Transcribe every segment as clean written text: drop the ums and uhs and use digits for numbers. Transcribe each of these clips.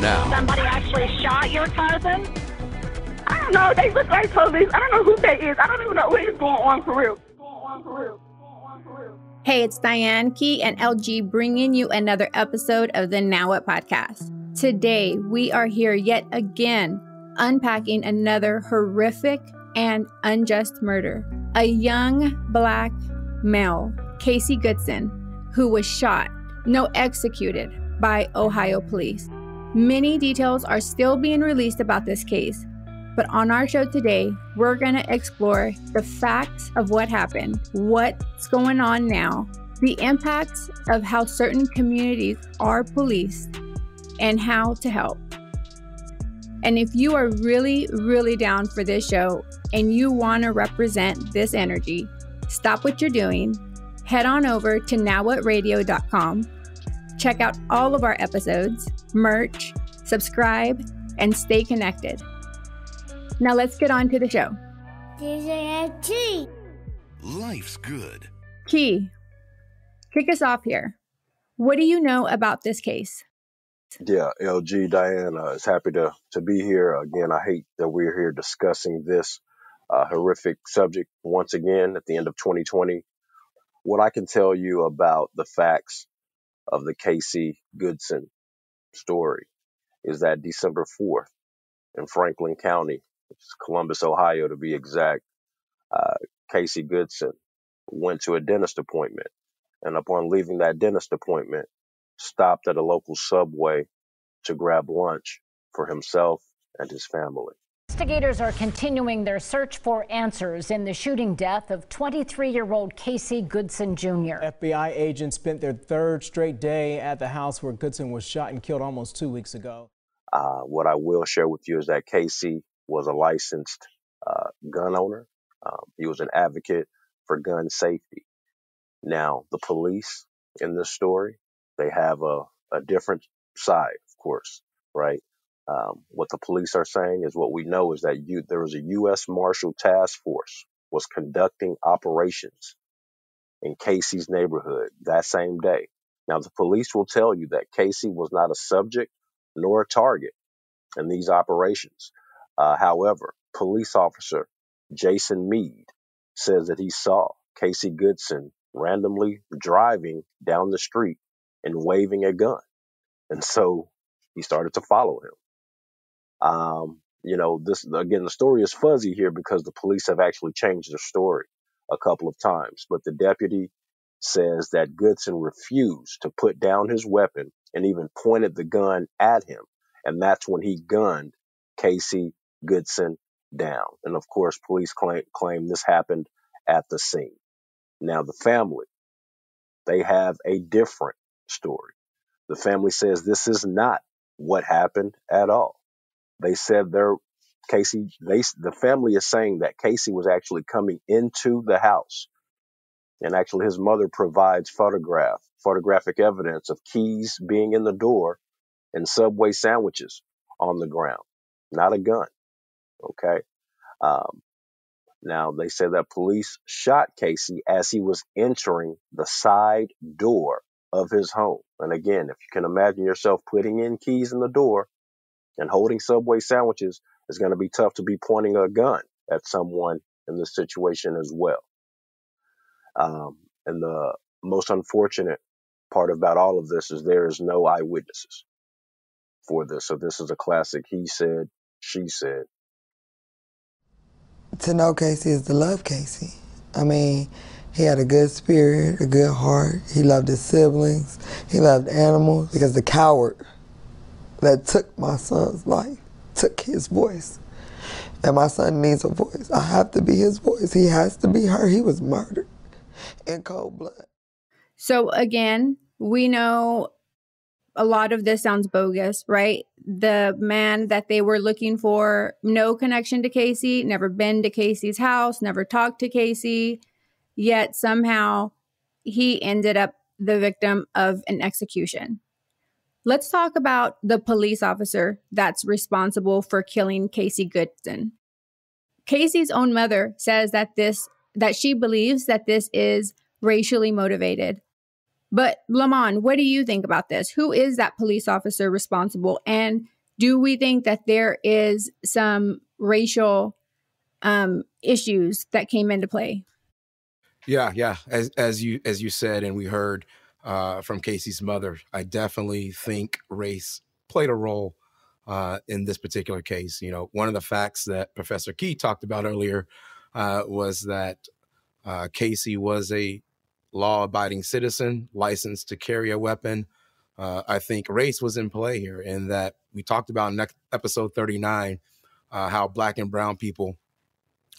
Now. Somebody actually shot your cousin? I don't know. They look like police. I don't know who that is. I don't even know what is going on for real. Hey, it's Diane, Key, and LG bringing you another episode of the Now What podcast. Today, we are here yet again unpacking another horrific and unjust murder. A young black male, Casey Goodson, who was shot, executed by Ohio police. Many details are still being released about this case, but on our show today, we're going to explore the facts of what happened, what's going on now, the impacts of how certain communities are policed, and how to help. And if you are really, really down for this show and you want to represent this energy, stop what you're doing, head on over to nowwhatradio.com, check out all of our episodes, merch, subscribe, and stay connected. Now let's get on to the show. Life's good. Key, kick us off here. What do you know about this case? Yeah, LG, Diane is happy to be here. Again, I hate that we're here discussing this horrific subject once again at the end of 2020. What I can tell you about the facts of the Casey Goodson story is that December 4th in Franklin County, which is Columbus, Ohio to be exact, Casey Goodson went to a dentist appointment. And upon leaving that dentist appointment, stopped at a local Subway to grab lunch for himself and his family. Investigators are continuing their search for answers in the shooting death of 23-year-old Casey Goodson Jr. FBI agents spent their third straight day at the house where Goodson was shot and killed almost 2 weeks ago. What I will share with you is that Casey was a licensed gun owner. He was an advocate for gun safety. Now, the police in this story, they have a different side, of course, right? What the police are saying is what we know is that there was a U.S. Marshal Task Force was conducting operations in Casey's neighborhood that same day. Now, the police will tell you that Casey was not a subject nor a target in these operations. However, police officer Jason Meade says that he saw Casey Goodson randomly driving down the street and waving a gun. And so he started to follow him. The story is fuzzy here because the police have actually changed their story a couple of times. But the deputy says that Goodson refused to put down his weapon and even pointed the gun at him. And that's when he gunned Casey Goodson down. And of course, police claim this happened at the scene. Now, the family, they have a different story. The family says this is not what happened at all. They said the family is saying that Casey was actually coming into the house. And actually his mother provides photographic evidence of keys being in the door and Subway sandwiches on the ground, not a gun. Okay. Now, they say that police shot Casey as he was entering the side door of his home. And again, if you can imagine yourself putting in keys in the door and holding Subway sandwiches, it's going to be tough to be pointing a gun at someone in this situation as well. And the most unfortunate part about all of this is there is no eyewitnesses for this. So this is a classic he said, she said. To know Casey is to love Casey. I mean, he had a good spirit, a good heart. He loved his siblings. He loved animals because the coward that took my son's life took his voice. And my son needs a voice. I have to be his voice. He has to be her. He was murdered in cold blood. So again, we know a lot of this sounds bogus, right? The man that they were looking for, no connection to Casey, never been to Casey's house, never talked to Casey, yet somehow he ended up the victim of an execution. Let's talk about the police officer that's responsible for killing Casey Goodson. Casey's own mother says that she believes that this is racially motivated. But Lamont, what do you think about this? Who is that police officer responsible? And do we think that there is some racial issues that came into play? Yeah. As you said, and we heard from Casey's mother, I definitely think race played a role in this particular case. You know, one of the facts that Professor Key talked about earlier was that Casey was a law-abiding citizen, licensed to carry a weapon. I think race was in play here, in that we talked about in episode 39 how Black and brown people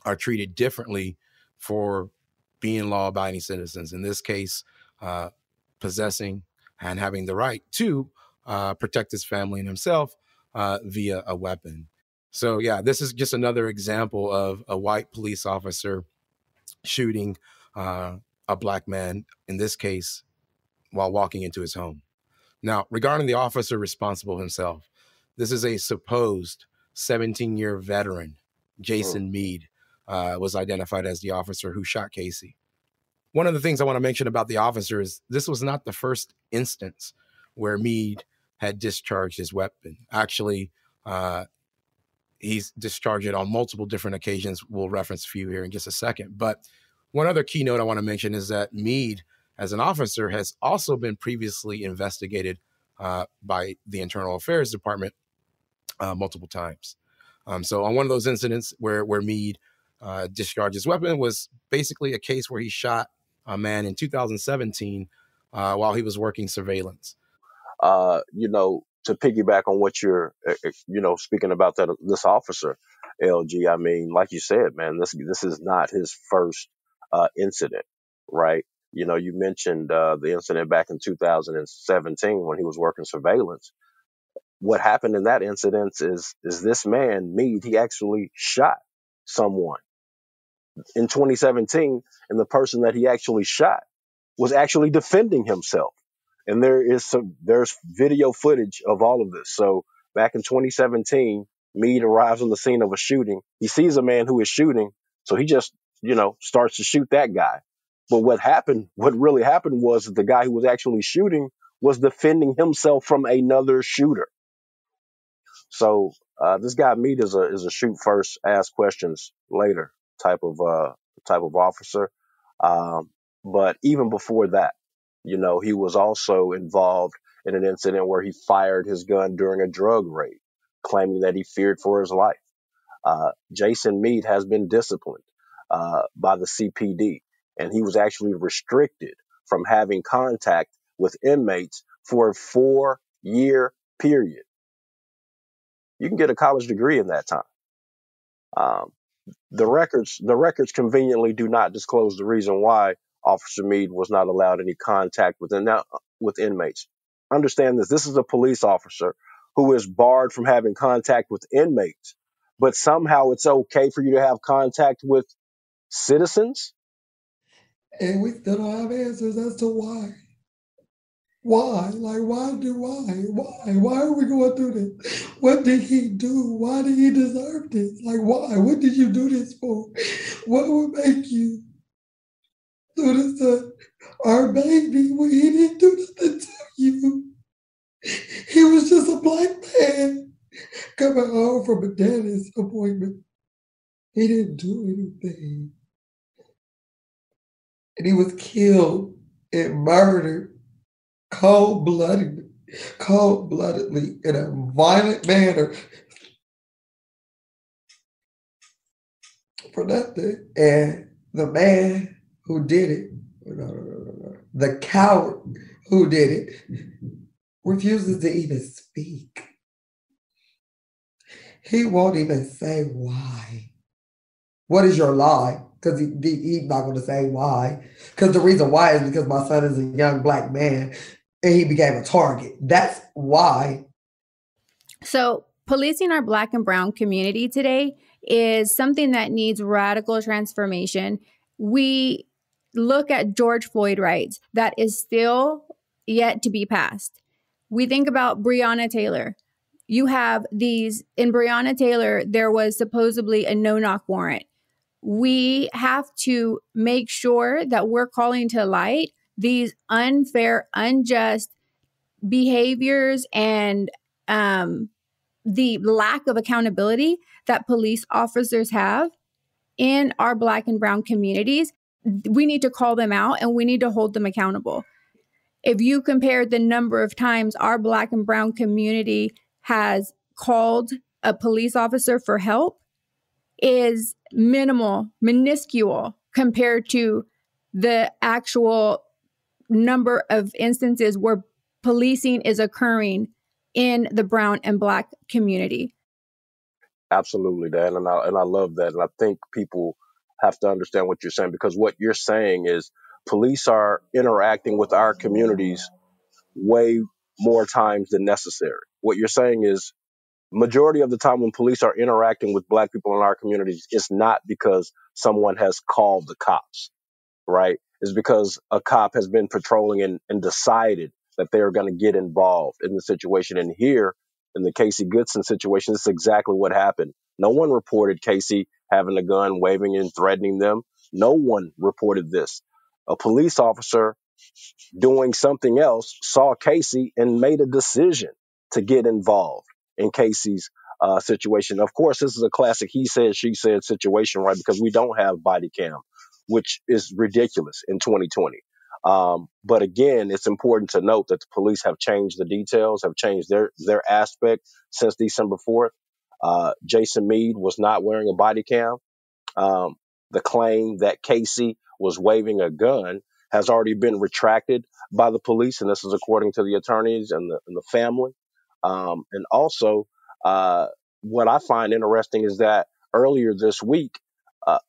are treated differently for being law-abiding citizens. In this case, possessing and having the right to protect his family and himself via a weapon. So yeah, this is just another example of a white police officer shooting a Black man, in this case, while walking into his home. Now, regarding the officer responsible himself, this is a supposed 17-year veteran, Jason Meade, was identified as the officer who shot Casey. One of the things I want to mention about the officer is this was not the first instance where Meade had discharged his weapon. Actually, he's discharged it on multiple different occasions. We'll reference a few here in just a second. But one other key note I want to mention is that Meade, as an officer, has also been previously investigated by the Internal Affairs Department multiple times. So on one of those incidents where Meade discharged his weapon was basically a case where he shot a man in 2017 while he was working surveillance. To piggyback on what you're, speaking about this officer, LG, I mean, like you said, man, this is not his first incident, right? You know, you mentioned the incident back in 2017 when he was working surveillance. What happened in that incident is this man, Meade, he actually shot someone in 2017, and the person that he actually shot was actually defending himself. And there's video footage of all of this. So back in 2017, Meade arrives on the scene of a shooting. He sees a man who is shooting, so he just, starts to shoot that guy. But what really happened was that the guy who was actually shooting was defending himself from another shooter. So this guy Meade is a shoot first, ask questions later type of officer. But even before that, he was also involved in an incident where he fired his gun during a drug raid, claiming that he feared for his life. Jason Meade has been disciplined by the CPD, and he was actually restricted from having contact with inmates for a 4-year period. You can get a college degree in that time. The records conveniently do not disclose the reason why Officer Meade was not allowed any contact with inmates. Understand this. This is a police officer who is barred from having contact with inmates, but somehow it's okay for you to have contact with citizens? And we still don't have answers as to why. Why? Like, why? Why are we going through this? What did he do? Why did he deserve this? Like, why? What did you do this for? What would make you do this to our baby when he didn't do nothing to you? He was just a Black man coming home from a dentist appointment. He didn't do anything. And he was killed and murdered cold-bloodedly in a violent manner for nothing. And the man who did it, the coward who did it, refuses to even speak. He won't even say why. What is your lie? Because he's not going to say why. Because the reason why is because my son is a young Black man and he became a target. That's why. So policing our Black and brown community today is something that needs radical transformation. We look at George Floyd rights. That is still yet to be passed. We think about Breonna Taylor. You have in Breonna Taylor, there was supposedly a no-knock warrant. We have to make sure that we're calling to light these unfair, unjust behaviors and the lack of accountability that police officers have in our Black and brown communities, we need to call them out and we need to hold them accountable. If you compare the number of times our Black and brown community has called a police officer for help, is minimal, minuscule compared to the actual number of instances where policing is occurring in the brown and Black community. Absolutely, Dan, and I love that, and I think people have to understand what you're saying, because what you're saying is police are interacting with our communities way more times than necessary. What you're saying is majority of the time when police are interacting with Black people in our communities, it's not because someone has called the cops, right? It's because a cop has been patrolling and decided that they are going to get involved in the situation. And here, in the Casey Goodson situation, this is exactly what happened. No one reported Casey having a gun, waving and threatening them. No one reported this. A police officer doing something else saw Casey and made a decision to get involved in Casey's situation. Of course, this is a classic he said, she said situation, right? Because we don't have body cam, which is ridiculous in 2020. But again, it's important to note that the police have changed the details, have changed their aspect since December 4th. Jason Meade was not wearing a body cam. The claim that Casey was waving a gun has already been retracted by the police, and this is according to the attorneys and the family. And also, what I find interesting is that earlier this week,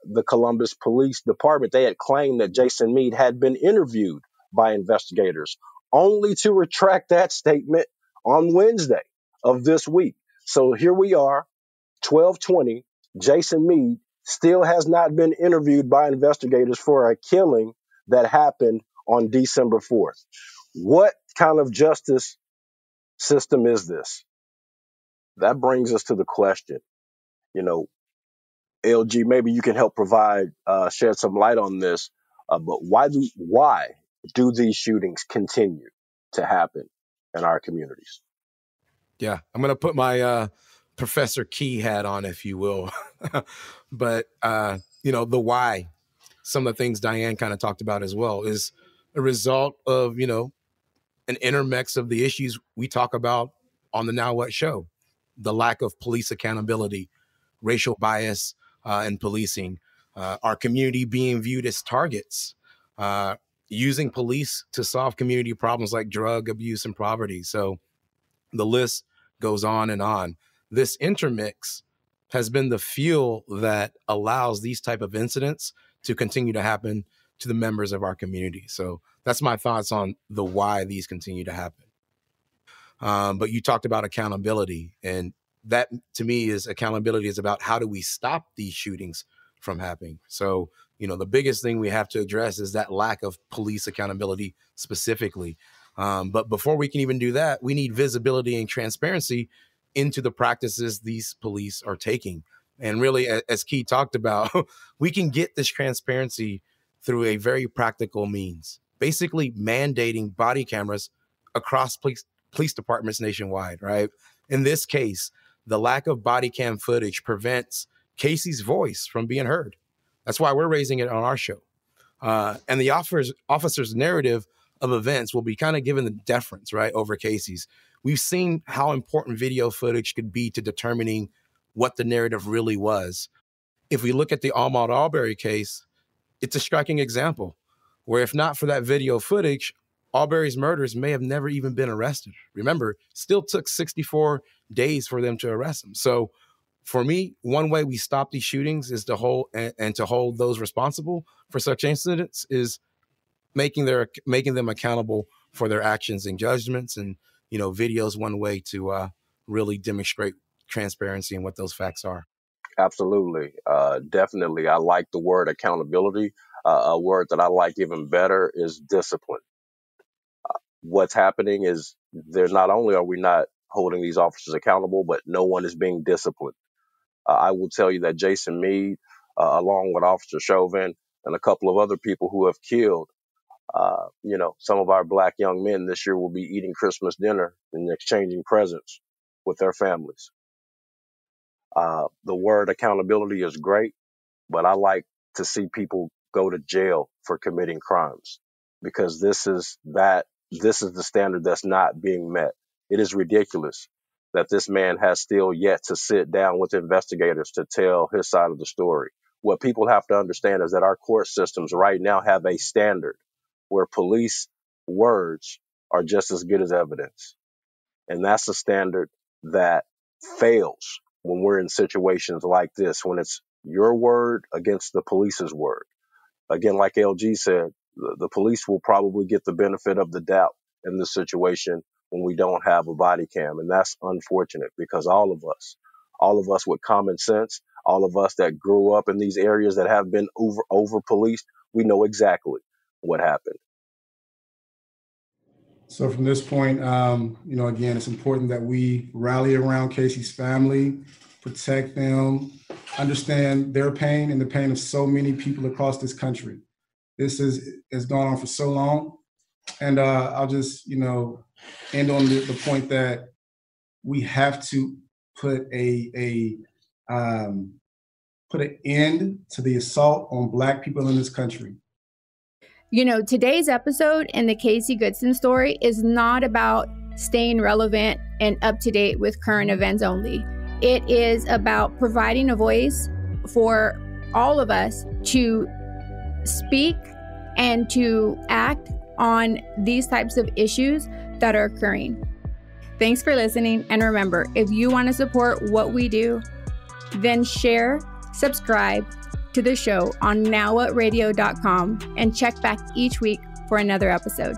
the Columbus Police Department, they had claimed that Jason Meade had been interviewed by investigators, only to retract that statement on Wednesday of this week. So here we are, 12/20, Jason Meade still has not been interviewed by investigators for a killing that happened on December 4th. What kind of justice system is this? That brings us to the question, you know, LG, maybe you can help provide, shed some light on this, but why do these shootings continue to happen in our communities? Yeah, I'm going to put my Professor Key hat on, if you will. But, the why, some of the things Diane kind of talked about as well, is a result of, an intermix of the issues we talk about on the Now What show. The lack of police accountability, racial bias in policing, our community being viewed as targets, using police to solve community problems like drug abuse and poverty. So the list goes on and on. This intermix has been the fuel that allows these type of incidents to continue to happen to the members of our community. So that's my thoughts on the why these continue to happen. But you talked about accountability, and that to me is accountability is about how do we stop these shootings from happening. So, the biggest thing we have to address is that lack of police accountability specifically. But before we can even do that, we need visibility and transparency into the practices these police are taking. And really, as Key talked about, we can get this transparency through a very practical means, basically mandating body cameras across police departments nationwide, right? In this case, the lack of body cam footage prevents Casey's voice from being heard. That's why we're raising it on our show. And the officer's narrative of events will be kind of given the deference, right, over Casey's. We've seen how important video footage could be to determining what the narrative really was. If we look at the Ahmaud Arbery case, it's a striking example where if not for that video footage, Arbery's murderers may have never even been arrested. Remember, still took 64 days for them to arrest him. So for me, one way we stop these shootings is to hold and to hold those responsible for such incidents is making them accountable for their actions and judgments. And, video is one way to really demonstrate transparency and what those facts are. Absolutely. Definitely. I like the word accountability. A word that I like even better is discipline. What's happening is not only are we not holding these officers accountable, but no one is being disciplined. I will tell you that Jason Meade, along with Officer Chauvin and a couple of other people who have killed Some of our black young men this year will be eating Christmas dinner and exchanging presents with their families. The word accountability is great, but I like to see people go to jail for committing crimes, because this is the standard that's not being met. It is ridiculous that this man has still yet to sit down with investigators to tell his side of the story. What people have to understand is that our court systems right now have a standard where police words are just as good as evidence. And that's a standard that fails when we're in situations like this, when it's your word against the police's word. Again, like LG said, the police will probably get the benefit of the doubt in this situation when we don't have a body cam. And that's unfortunate, because all of us with common sense, all of us that grew up in these areas that have been over policed, we know exactly what happened. So from this point, again, it's important that we rally around Casey's family, protect them, understand their pain and the pain of so many people across this country. This has gone on for so long. And I'll just, end on the point that we have to put an end to the assault on Black people in this country. Today's episode in the Casey Goodson story is not about staying relevant and up to date with current events only. It is about providing a voice for all of us to speak and to act on these types of issues that are occurring. Thanks for listening. And remember, if you want to support what we do, then share, subscribe to the show on nowwhatradio.com and check back each week for another episode.